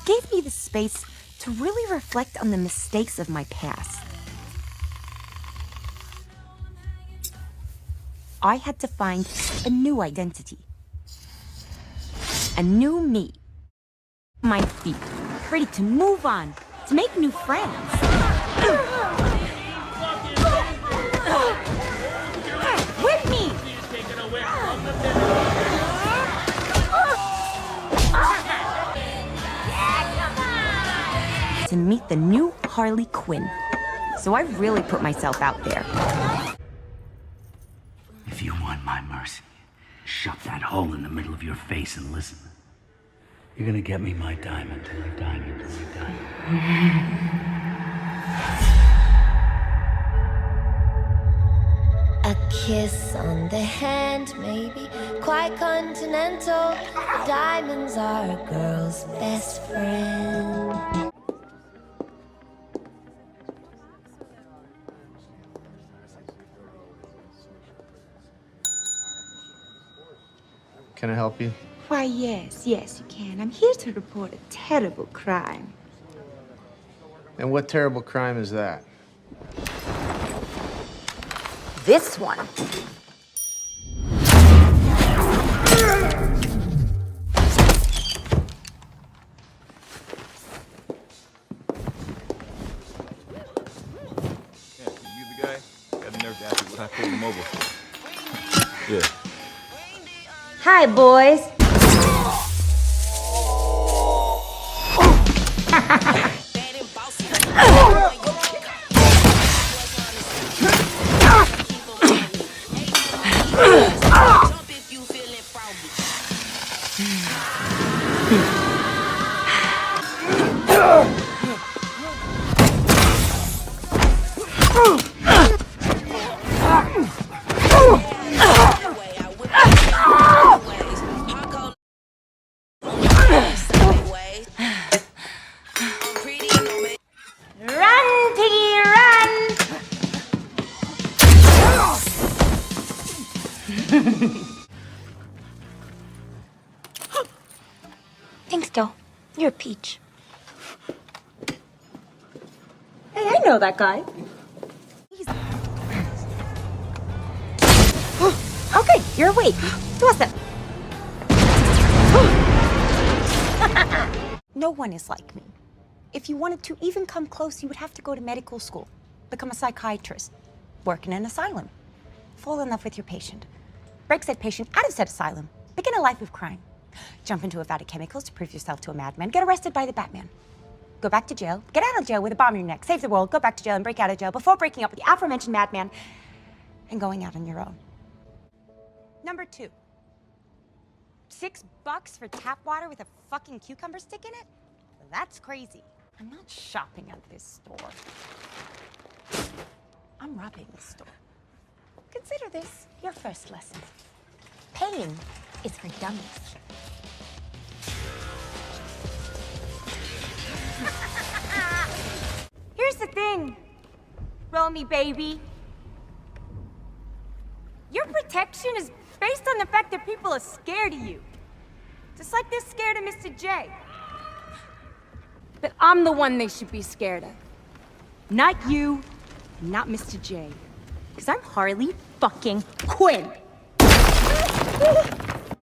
It gave me the space to really reflect on the mistakes of my past. I had to find a new identity. A new me. My feet, ready to move on, to make new friends. With me! To meet the new Harley Quinn. So I really put myself out there. If you want my mercy, shut that hole in the middle of your face and listen. You're gonna get me my diamond, my diamond, my diamond. A kiss on the hand, maybe quite continental. Diamonds are a girl's best friend. Can I help you? Why, yes, you can. I'm here to report a terrible crime. And what terrible crime is that? This one. You the guy? Got the nerve to ask me what I pulled him over for. Yeah. Hi, boys. Run, piggy, run! Thanks, doll. You're a peach. Hey, I know that guy. Okay, you're awake. What's up? No one is like me. If you wanted to even come close, you would have to go to medical school, become a psychiatrist, work in an asylum, fall in love with your patient, break said patient out of said asylum, begin a life of crime, jump into a vat of chemicals to prove yourself to a madman, get arrested by the Batman, go back to jail, get out of jail with a bomb in your neck, save the world, go back to jail and break out of jail before breaking up with the aforementioned madman and going out on your own. Number 2. $6 for tap water with a fucking cucumber stick in it? That's crazy. I'm not shopping at this store. I'm robbing this store. Consider this your first lesson. Paying is for dummies. Here's the thing, Romy baby. Your protection is based on the fact that people are scared of you. Just like they're scared of Mr. J. But I'm the one they should be scared of. Not you, not Mr. J. Because I'm Harley fucking Quinn.